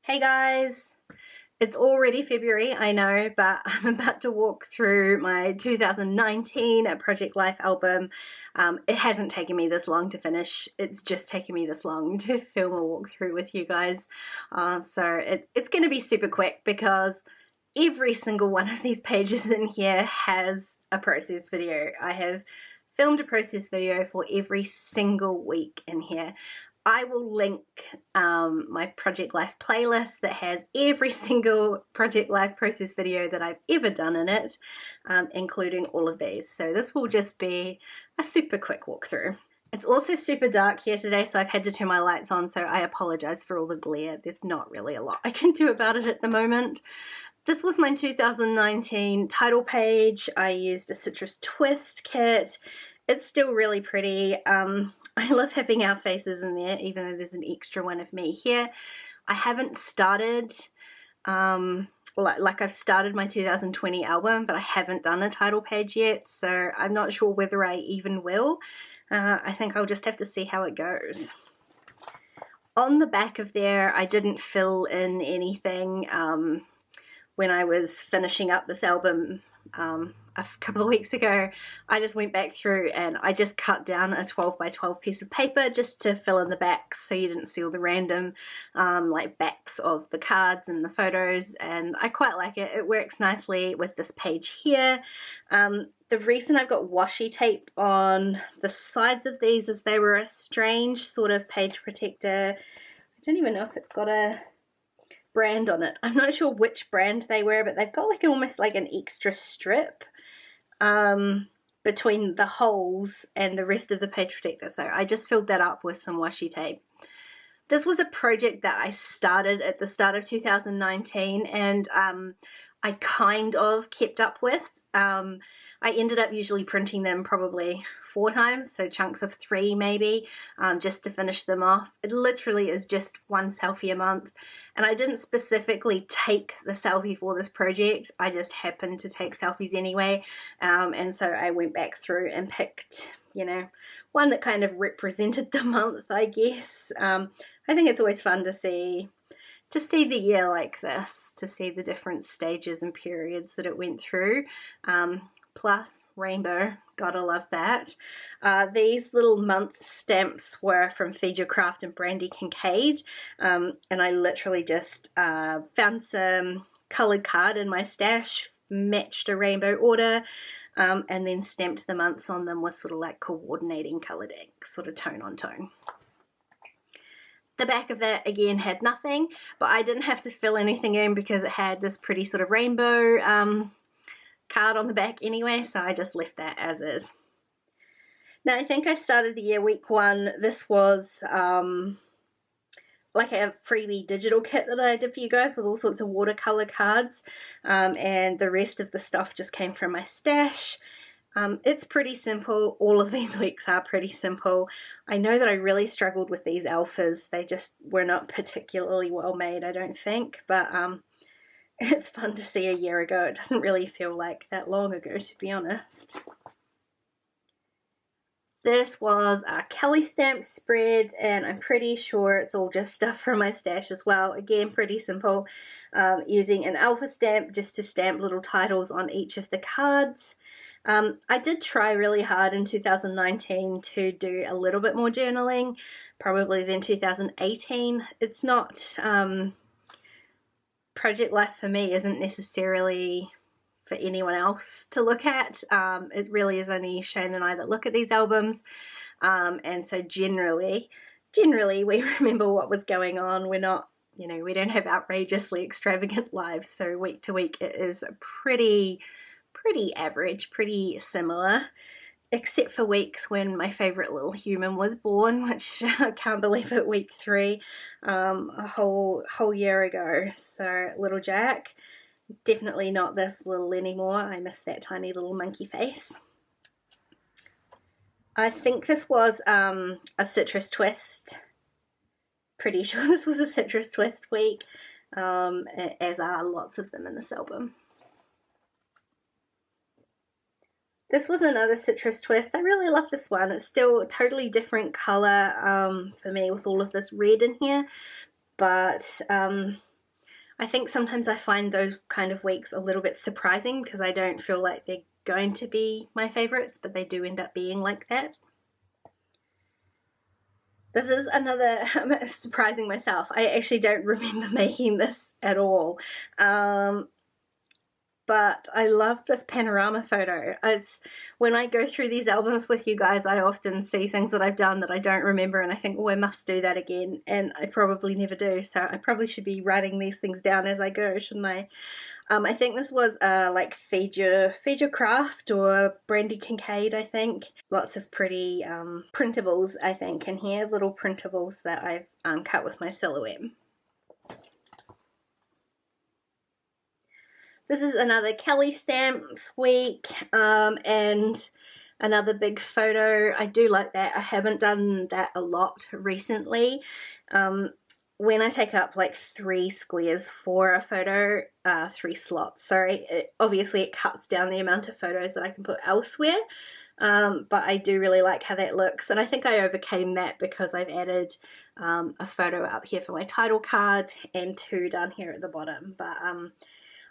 Hey guys, it's already February, I know, but I'm about to walk through my 2019 Project Life album. It hasn't taken me this long to finish, it's just taken me this long to film a walkthrough with you guys. So it's going to be super quick because every single one of these pages in here has a process video. I have filmed a process video for every single week in here. I will link my Project Life playlist that has every single Project Life process video that I've ever done in it, including all of these. So this will just be a super quick walkthrough. It's also super dark here today, so I've had to turn my lights on, so I apologize for all the glare. There's not really a lot I can do about it at the moment. This was my 2019 title page. I used a Citrus Twist kit. It's still really pretty. I love having our faces in there, even though there's an extra one of me here. I haven't started, I've started my 2020 album, but I haven't done a title page yet, so I'm not sure whether I even will. I think I'll just have to see how it goes. On the back of there, I didn't fill in anything when I was finishing up this album a couple of weeks ago. I just went back through and I just cut down a 12 by 12 piece of paper just to fill in the backs so you didn't see all the random like backs of the cards and the photos, and I quite like it. It works nicely with this page here. The reason I've got washi tape on the sides of these is they were a strange sort of page protector. I don't even know if it's got a brand on it. I'm not sure which brand they were, but they've got like almost like an extra strip between the holes and the rest of the page protector, so I just filled that up with some washi tape. This was a project that I started at the start of 2019 and I kind of kept up with. I ended up usually printing them probably 4 times, so chunks of 3 maybe, just to finish them off. It literally is just 1 selfie a month, and I didn't specifically take the selfie for this project. I just happened to take selfies anyway, and so I went back through and picked, you know, one that kind of represented the month, I guess. I think it's always fun to see the year like this, to see the different stages and periods that it went through. Plus rainbow, gotta love that. These little month stamps were from Feed Your Craft and Brandy Kincaid, and I literally just found some coloured card in my stash, matched a rainbow order, and then stamped the months on them with sort of like coordinating coloured ink, sort of tone on tone. The back of that again had nothing, but I didn't have to fill anything in because it had this pretty sort of rainbow card on the back anyway, so I just left that as is. Now I think I started the year week 1. This was like a freebie digital kit that I did for you guys with all sorts of watercolor cards, and the rest of the stuff just came from my stash. It's pretty simple. All of these weeks are pretty simple. I know that I really struggled with these alphas. They just were not particularly well made, I don't think, but it's fun to see a year ago. It doesn't really feel like that long ago, to be honest. This was a Kelly stamp spread, and I'm pretty sure it's all just stuff from my stash as well. Again, pretty simple, using an alpha stamp just to stamp little titles on each of the cards. I did try really hard in 2019 to do a little bit more journaling, probably than 2018. It's not, Project Life for me isn't necessarily for anyone else to look at. It really is only Shane and I that look at these albums, and so generally we remember what was going on. We're not, you know, we don't have outrageously extravagant lives, so week to week it is pretty average, pretty similar, except for weeks when my favorite little human was born, which I can't believe it, week 3, a whole year ago. So little Jack, definitely not this little anymore. I miss that tiny little monkey face. I think this was a Citrus Twist. Pretty sure this was a Citrus Twist week, as are lots of them in this album. This was another Citrus Twist. I really love this one. It's still a totally different colour for me with all of this red in here, but I think sometimes I find those kind of weeks a little bit surprising because I don't feel like they're going to be my favorites, but they do end up being like that. This is another, surprising myself, I actually don't remember making this at all. But I love this panorama photo. It's when I go through these albums with you guys, I often see things that I've done that I don't remember, and I think, oh, I must do that again, and I probably never do. So I probably should be writing these things down as I go, shouldn't I? I think this was like Feed Your Craft or Brandy Kincaid, I think. Lots of pretty printables, I think, in here, little printables that I've cut with my silhouette. This is another Kelly Stamps week, and another big photo. I do like that. I haven't done that a lot recently. When I take up like 3 squares for a photo, 3 slots, sorry, obviously it cuts down the amount of photos that I can put elsewhere, but I do really like how that looks, and I think I overcame that because I've added a photo up here for my title card and 2 down here at the bottom. But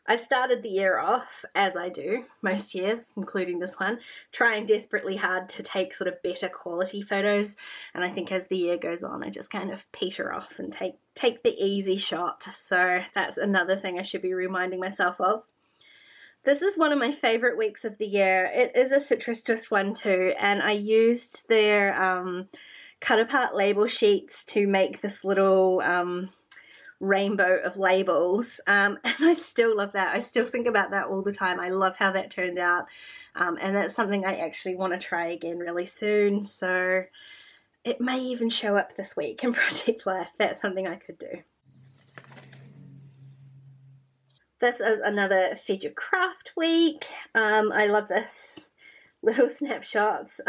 I started the year off, as I do most years, including this one, trying desperately hard to take sort of better quality photos, and I think as the year goes on I just kind of peter off and take the easy shot. So that's another thing I should be reminding myself of. This is one of my favorite weeks of the year. It is a citrus twist one too, and I used their cut apart label sheets to make this little rainbow of labels, and I still love that. I still think about that all the time. I love how that turned out, and that's something I actually want to try again really soon, so it may even show up this week in Project Life. That's something I could do. This is another Feed Your Craft week. I love this. Little snapshots,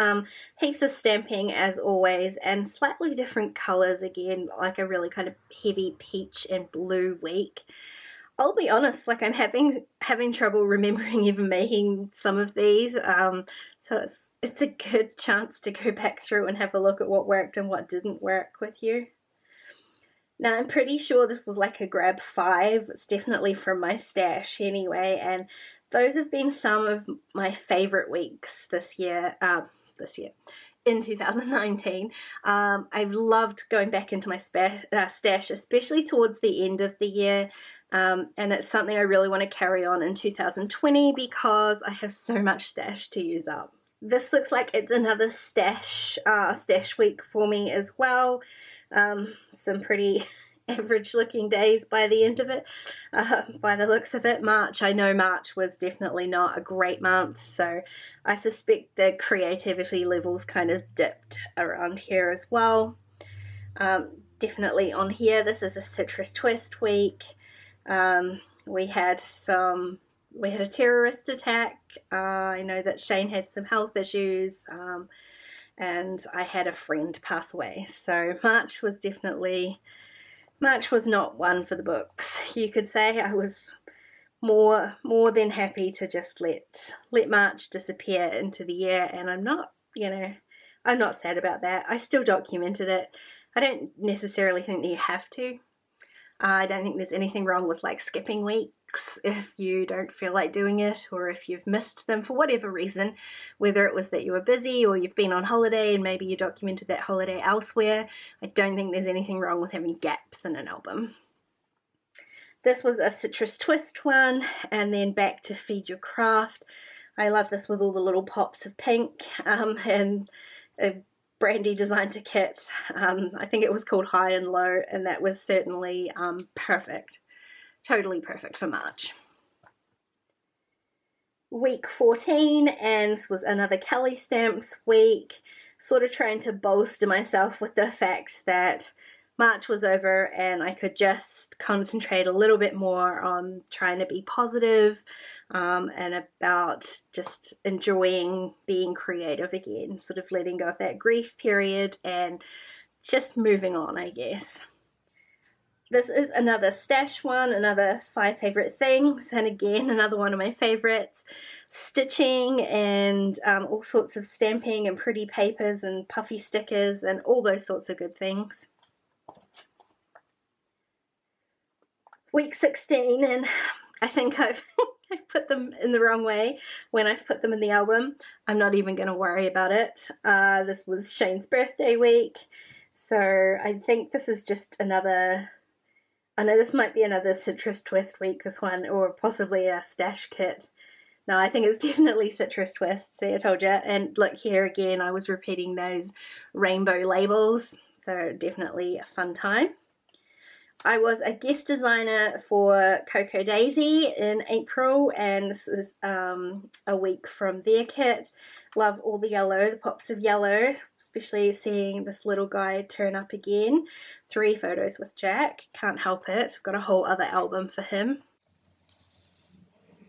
heaps of stamping as always, and slightly different colors again, like a really kind of heavy peach and blue week. I'll be honest, like I'm having trouble remembering even making some of these, so it's a good chance to go back through and have a look at what worked and what didn't work with you. Now I'm pretty sure this was like a grab 5. It's definitely from my stash anyway, and those have been some of my favorite weeks this year, in 2019. I've loved going back into my stash, especially towards the end of the year, and it's something I really want to carry on in 2020 because I have so much stash to use up. This looks like it's another stash week for me as well. Some pretty average looking days by the end of it, by the looks of it. I know March was definitely not a great month, so I suspect the creativity levels kind of dipped around here as well. Definitely on here, this is a citrus twist week. We had a terrorist attack. I know that Shane had some health issues, and I had a friend pass away, so March was not one for the books, you could say. I was more than happy to just let March disappear into the year, and I'm not sad about that. I still documented it. I don't necessarily think that you have to. I don't think there's anything wrong with like skipping weeks if you don't feel like doing it, or if you've missed them for whatever reason, whether it was that you were busy or you've been on holiday and maybe you documented that holiday elsewhere. I don't think there's anything wrong with having gaps in an album. This was a citrus twist one, and then back to Feed Your Craft. I love this with all the little pops of pink, and a Brandy designed a kit. I think it was called High and Low, and that was certainly perfect. Totally perfect for March. Week 14, and this was another Kelly Stamps week, sort of trying to bolster myself with the fact that March was over and I could just concentrate a little bit more on trying to be positive, and about just enjoying being creative again, sort of letting go of that grief period and just moving on, I guess. This is another stash one, another 5 favorite things, and again another one of my favorites. Stitching and all sorts of stamping and pretty papers and puffy stickers and all those sorts of good things. Week 16, and I think I've put them in the wrong way when I've put them in the album. I'm not even going to worry about it. This was Shane's birthday week, so I think this is just another, I know this might be another Citrus Twist week, this one, or possibly a stash kit. No, I think it's definitely Citrus Twist, see, I told you. And look, here again, I was repeating those rainbow labels, so definitely a fun time. I was a guest designer for Cocoa Daisy in April, and this is a week from their kit. Love all the yellow, the pops of yellow, especially seeing this little guy turn up again. 3 photos with Jack, can't help it. I've got a whole other album for him.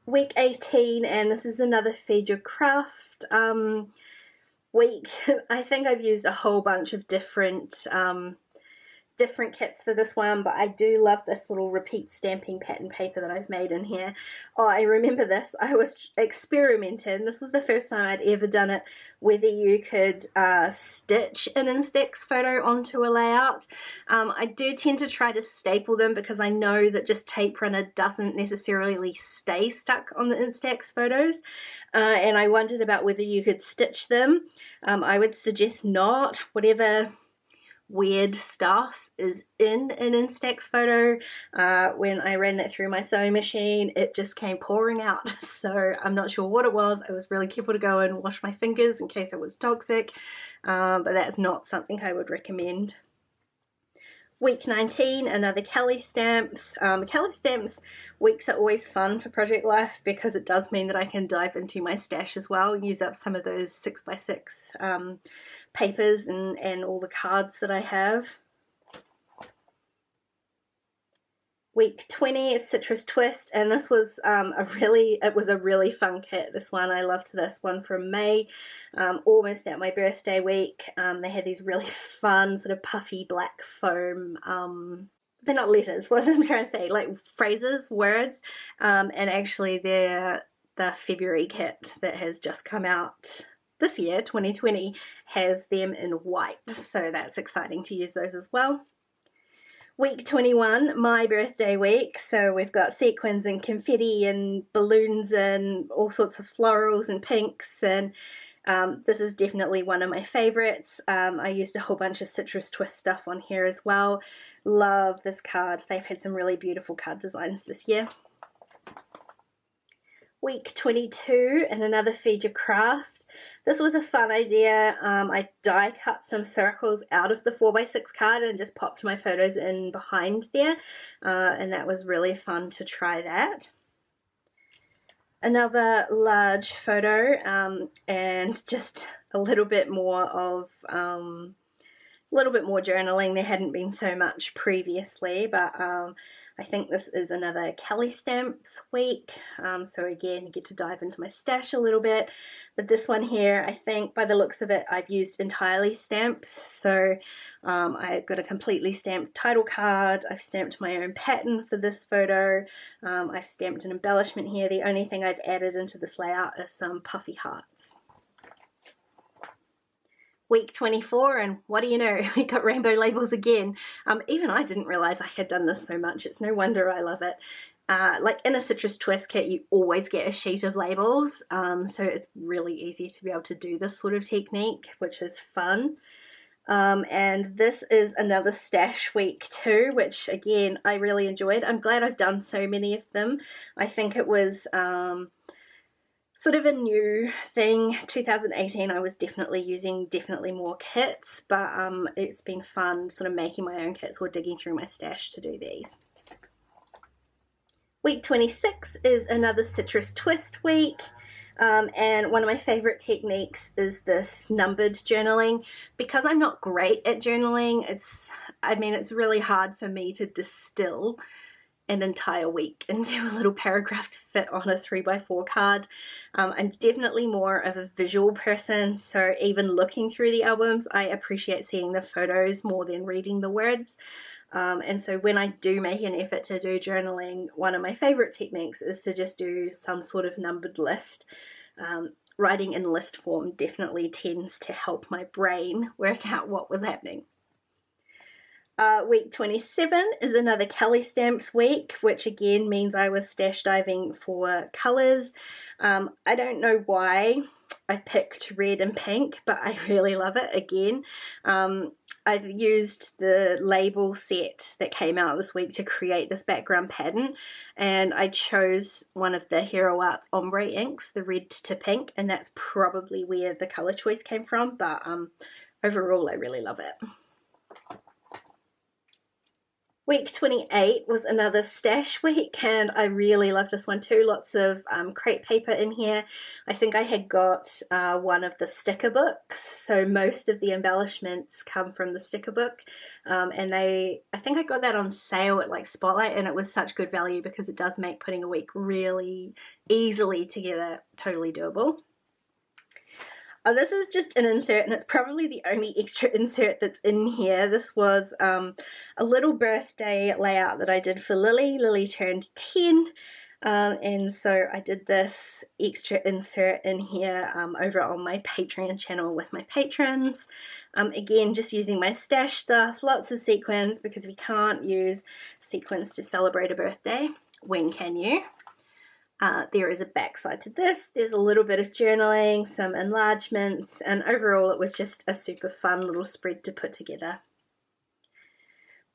Week 18, and this is another Feed Your Craft week. I think I've used a whole bunch of different kits for this one, but I do love this little repeat stamping pattern paper that I've made in here. Oh, I remember this. I was experimenting. This was the first time I'd ever done it, whether you could stitch an Instax photo onto a layout. I do tend to try to staple them because I know that just tape runner doesn't necessarily stay stuck on the Instax photos. And I wondered about whether you could stitch them. I would suggest not. Whatever weird stuff is in an Instax photo, when I ran that through my sewing machine, it just came pouring out. So I'm not sure what it was. I was really careful to go and wash my fingers in case it was toxic, but that's not something I would recommend. Week 19, another Kelly Stamps. Kelly Stamps weeks are always fun for Project Life because it does mean that I can dive into my stash as well and use up some of those 6x6 papers and all the cards that I have. Week 20 is Citrus Twist, and this was it was a really fun kit, this one. I loved this one from May, almost at my birthday week. They had these really fun sort of puffy black foam, they're not letters, what I'm trying to say, like phrases, words, and actually they're the February kit that has just come out this year, 2020, has them in white, so that's exciting to use those as well. Week 21, my birthday week, so we've got sequins and confetti and balloons and all sorts of florals and pinks, and this is definitely one of my favorites. I used a whole bunch of Citrus Twist stuff on here as well. Love this card. They've had some really beautiful card designs this year. Week 22, and another Feed Your Craft. This was a fun idea. I die cut some circles out of the 4x6 card and just popped my photos in behind there, and that was really fun to try that. Another large photo, and just a little bit more of journaling. There hadn't been so much previously, but I think this is another Kelly Stamps week, so again, you get to dive into my stash a little bit. But this one here, I think by the looks of it, I've used entirely stamps. So I've got a completely stamped title card. I've stamped my own pattern for this photo. I've stamped an embellishment here. The only thing I've added into this layout is some puffy hearts. Week 24, and what do you know, we got rainbow labels again. Even I didn't realize I had done this so much. It's no wonder I love it. Like in a Citrus Twist kit, you always get a sheet of labels, so it's really easy to be able to do this sort of technique, which is fun. And this is another stash week too, which again I really enjoyed. I'm glad I've done so many of them. I think it was sort of a new thing. 2018 I was definitely using more kits, but it's been fun sort of making my own kits or digging through my stash to do these. Week 26 is another Citrus Twist week, and one of my favorite techniques is this numbered journaling. Because I'm not great at journaling, it's really hard for me to distill an entire week into a little paragraph to fit on a 3x4 card. I'm definitely more of a visual person, so even looking through the albums, I appreciate seeing the photos more than reading the words. And so when I do make an effort to do journaling, one of my favorite techniques is to just do some sort of numbered list. Writing in list form definitely tends to help my brain work out what was happening. Week 27 is another Kelly Stamps week, which again means I was stash diving for colours. I don't know why I picked red and pink, but I really love it again. I've used the label set that came out this week to create this background pattern, and I chose one of the Hero Arts ombre inks, the red to pink, and that's probably where the colour choice came from, but overall I really love it. Week 28 was another stash week, and I really love this one too. Lots of crepe paper in here. I think I had got one of the sticker books, so most of the embellishments come from the sticker book, and I think I got that on sale at like Spotlight, and it was such good value because it does make putting a week really easily together totally doable. This is just an insert, and it's probably the only extra insert that's in here. This was a little birthday layout that I did for Lily. Lily turned 10, and so I did this extra insert in here over on my Patreon channel with my patrons. Again, just using my stash stuff, lots of sequins, because we can't use sequins to celebrate a birthday. When can you? There is a backside to this. There's a little bit of journaling, some enlargements, and overall it was just a super fun little spread to put together.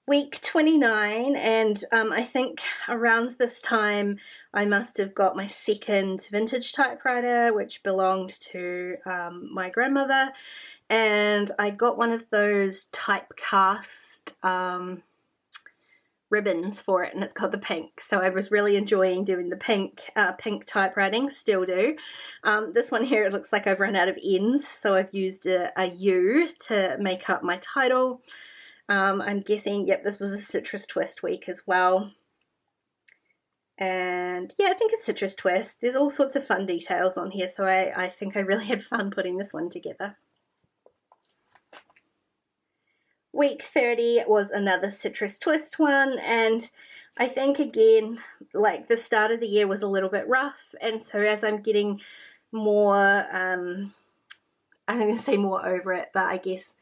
Week 29, and I think around this time I must have got my second vintage typewriter, which belonged to my grandmother, and I got one of those typecast ribbons for it, and it's got the pink, so I was really enjoying doing the pink typewriting, still do. This one here, it looks like I've run out of ends, so I've used a U to make up my title. I'm guessing, yep, this was a citrus twist week as well, and yeah, I think it's citrus twist. There's all sorts of fun details on here, so I think I really had fun putting this one together. Week 30 was another citrus twist one, and I think again, like the start of the year was a little bit rough, and so as I'm getting more, I'm going to say more over it, but I guess,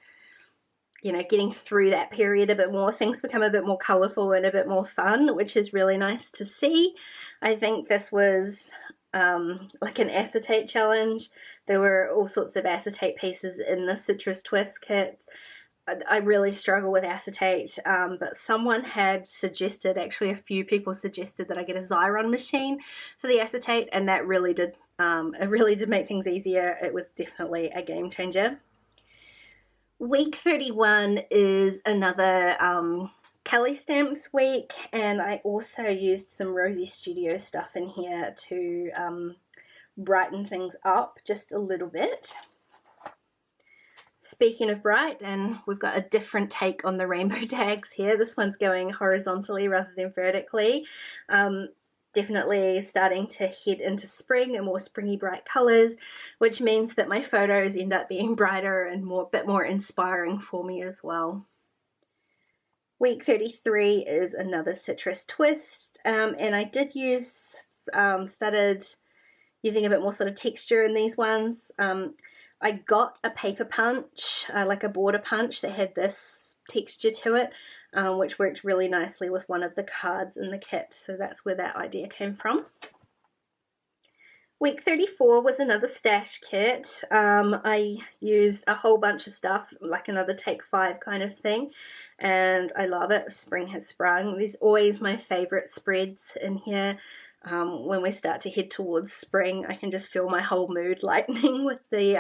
you know, getting through that period a bit more, things become a bit more colourful and a bit more fun, which is really nice to see. I think this was like an acetate challenge. There were all sorts of acetate pieces in the citrus twist kit. I really struggle with acetate, but someone had suggested, actually a few people suggested, that I get a Xyron machine for the acetate, and that really did, it really did make things easier. It was definitely a game changer. Week 31 is another Kelly Stamps week, and I also used some Rosie Studio stuff in here to brighten things up just a little bit. Speaking of bright, and we've got a different take on the rainbow tags here. This one's going horizontally rather than vertically. Definitely starting to head into spring and more springy bright colours, which means that my photos end up being brighter and a bit more inspiring for me as well. Week 33 is another citrus twist, and I did use, started using a bit more sort of texture in these ones. I got a paper punch, like a border punch that had this texture to it, which worked really nicely with one of the cards in the kit, so that's where that idea came from. Week 34 was another stash kit. I used a whole bunch of stuff, like another take 5 kind of thing, and I love it. Spring has sprung. These are always my favourite spreads in here. When we start to head towards spring, I can just feel my whole mood lightening with the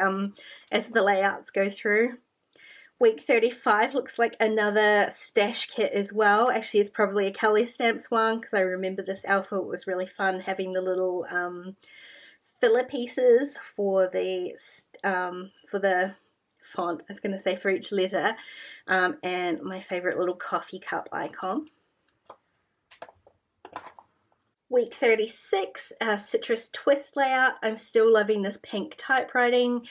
as the layouts go through. Week 35 looks like another stash kit as well. Actually, it's probably a Kelly Stamps one, because I remember this alpha. It was really fun having the little filler pieces for the font, I was going to say, for each letter, and my favourite little coffee cup icon. Week 36, citrus twist layout. I'm still loving this pink typewriting,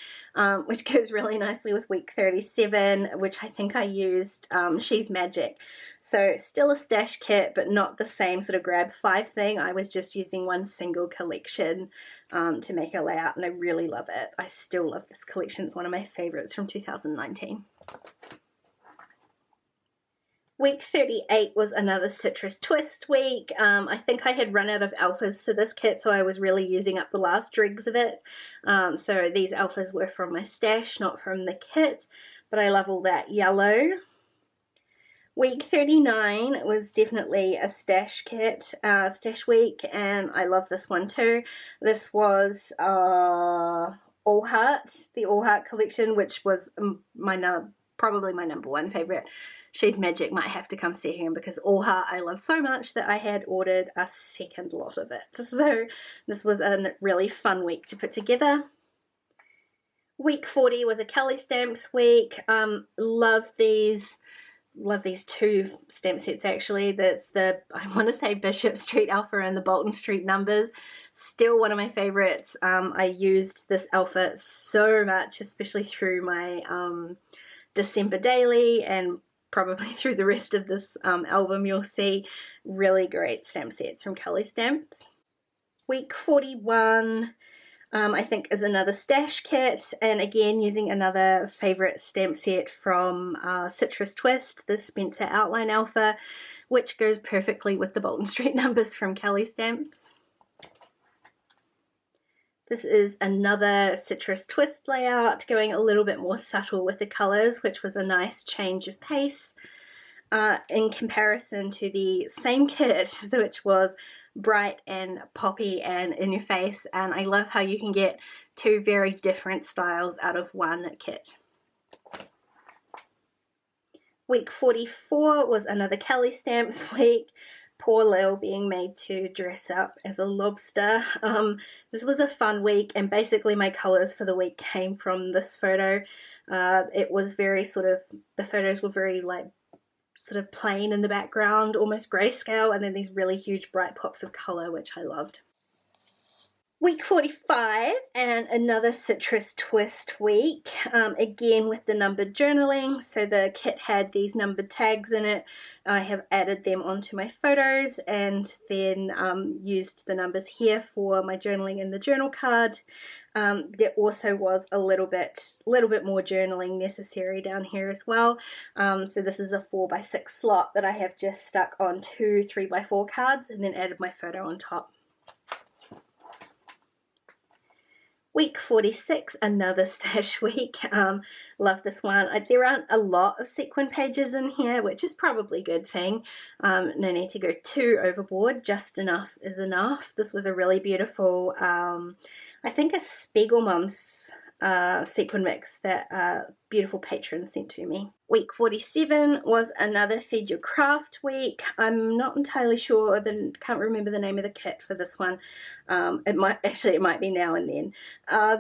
which goes really nicely with week 37, which I think I used She's Magic. So still a stash kit, but not the same sort of grab 5 thing. I was just using one single collection to make a layout, and I really love it. I still love this collection. It's one of my favorites from 2019. Week 38 was another citrus twist week. I think I had run out of alphas for this kit, so I was really using up the last dregs of it. So these alphas were from my stash, not from the kit, but I love all that yellow. Week 39 was definitely a stash kit, stash week, and I love this one too. This was All Heart, the All Heart collection, which was probably my number one favorite. She's Magic might have to come second because All Heart I love so much that I had ordered a second lot of it. So this was a really fun week to put together. Week 40 was a Kelly Stamps week. Love these two stamp sets actually. That's the, I want to say, Bishop Street Alpha and the Bolton Street numbers. Still one of my favorites. I used this alpha so much, especially through my December daily and probably through the rest of this album. You'll see really great stamp sets from Kelly Stamps. Week 41 I think is another stash kit, and again using another favorite stamp set from Citrus Twist, the Spencer Outline Alpha, which goes perfectly with the Bolton Street numbers from Kelly Stamps. This is another Citrus Twist layout, going a little bit more subtle with the colours, which was a nice change of pace in comparison to the same kit, which was bright and poppy and in your face. And I love how you can get two very different styles out of one kit. Week 44 was another Kelly Stamps week. Poor Lil being made to dress up as a lobster. This was a fun week, and basically my colours for the week came from this photo. It was very the photos were very sort of plain in the background, almost grayscale, and then these really huge bright pops of colour, which I loved. Week 45 and another Citrus Twist week, again with the numbered journaling. So the kit had these numbered tags in it. I have added them onto my photos and then used the numbers here for my journaling in the journal card. There also was a little bit more journaling necessary down here as well. So this is a 4x6 slot that I have just stuck on two 3x4 cards and then added my photo on top. Week 46, another stash week. Love this one. There aren't a lot of sequin pages in here, which is probably a good thing. No need to go too overboard, just enough is enough. This was a really beautiful, I think a Spiegelmum's sequin mix that a beautiful patron sent to me. Week 47 was another Feed Your Craft week. I'm not entirely sure, can't remember the name of the kit for this one. It might be Now and Then.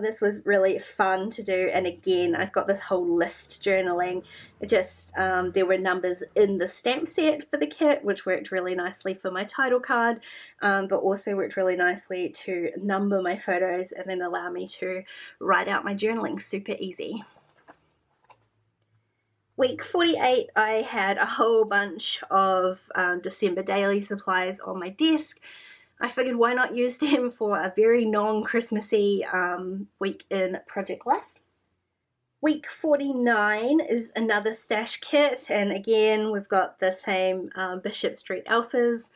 This was really fun to do, and again I've got this whole list journaling. There were numbers in the stamp set for the kit, which worked really nicely for my title card, but also worked really nicely to number my photos and then allow me to write out my journaling super easy. Week 48, I had a whole bunch of December daily supplies on my desk. I figured why not use them for a very non-Christmassy week in Project Life. Week 49 is another stash kit, and again we've got the same Bishop Street Alphas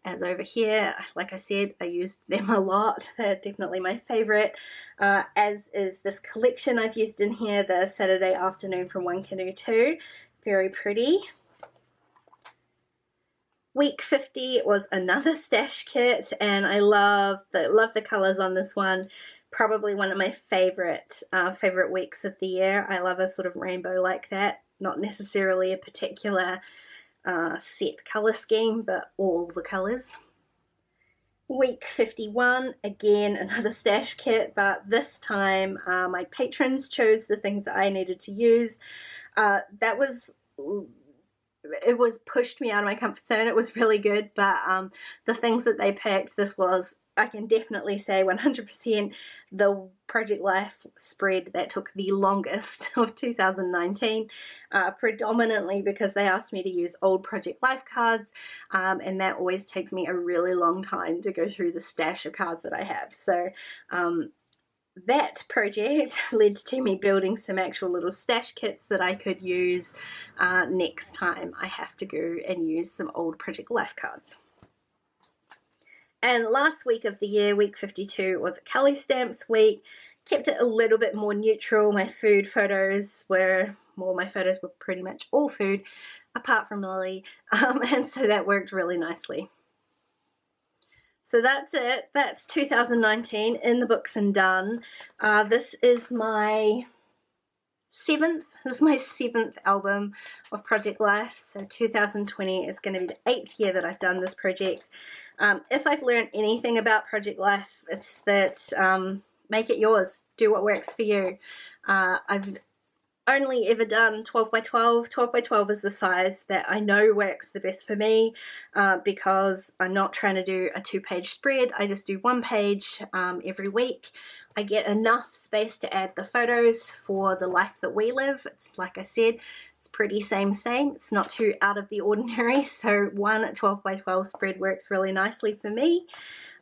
as over here. Like I said, I used them a lot. They're definitely my favorite, as is this collection I've used in here, the Saturday Afternoon from One Canoe 2. Very pretty. Week 50 was another stash kit, and I love the colors on this one. Probably one of my favorite weeks of the year. I love a sort of rainbow like that, not necessarily a particular set color scheme, but all the colors. Week 51, again another stash kit, but this time my patrons chose the things that I needed to use. It was pushed me out of my comfort zone. It was really good, but the things that they picked, this was, I can definitely say 100% the Project Life spread that took the longest of 2019, predominantly because they asked me to use old Project Life cards, and that always takes me a really long time to go through the stash of cards that I have. So that project led to me building some actual little stash kits that I could use next time I have to go and use some old Project Life cards. And last week of the year, week 52, was a Kelly Stamps week. Kept it a little bit more neutral. My food photos were, well, my photos were pretty much all food, apart from Lily, and so that worked really nicely. So that's it. That's 2019 in the books and done. This is my seventh album of Project Life. So 2020 is going to be the 8th year that I've done this project. If I've learned anything about Project Life, it's that make it yours. Do what works for you. I've only ever done 12 by 12. 12 by 12 is the size that I know works the best for me because I'm not trying to do a 2-page spread. I just do 1 page every week. I get enough space to add the photos for the life that we live. It's like I said, it's pretty same. It's not too out of the ordinary. So one 12 by 12 spread works really nicely for me.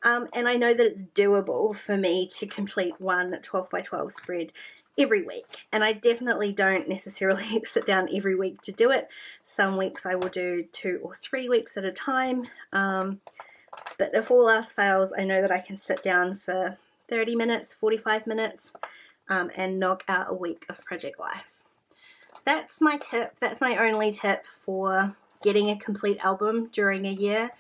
And I know that it's doable for me to complete one 12 by 12 spread every week, and I definitely don't necessarily sit down every week to do it. Some weeks I will do 2 or 3 weeks at a time, but if all else fails, I know that I can sit down for 30 minutes, 45 minutes, and knock out a week of Project Life. That's my tip. That's my only tip for getting a complete album during a year,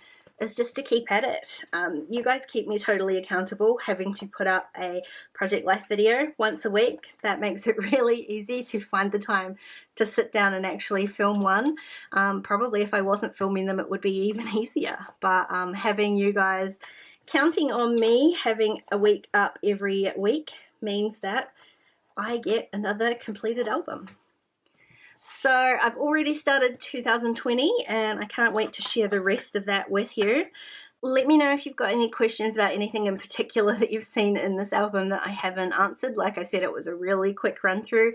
is just to keep at it. You guys keep me totally accountable, having to put up a Project Life video once a week. That makes it really easy to find the time to sit down and actually film one. Probably if I wasn't filming them, it would be even easier. But having you guys counting on me having a week up every week means that I get another completed album. So I've already started 2020 and I can't wait to share the rest of that with you. Let me know if you've got any questions about anything in particular that you've seen in this album that I haven't answered. Like I said, it was a really quick run through.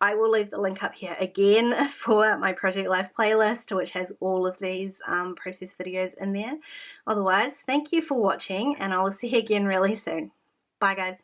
I will leave the link up here again for my Project Life playlist, which has all of these process videos in there. Otherwise, thank you for watching and I will see you again really soon. Bye guys.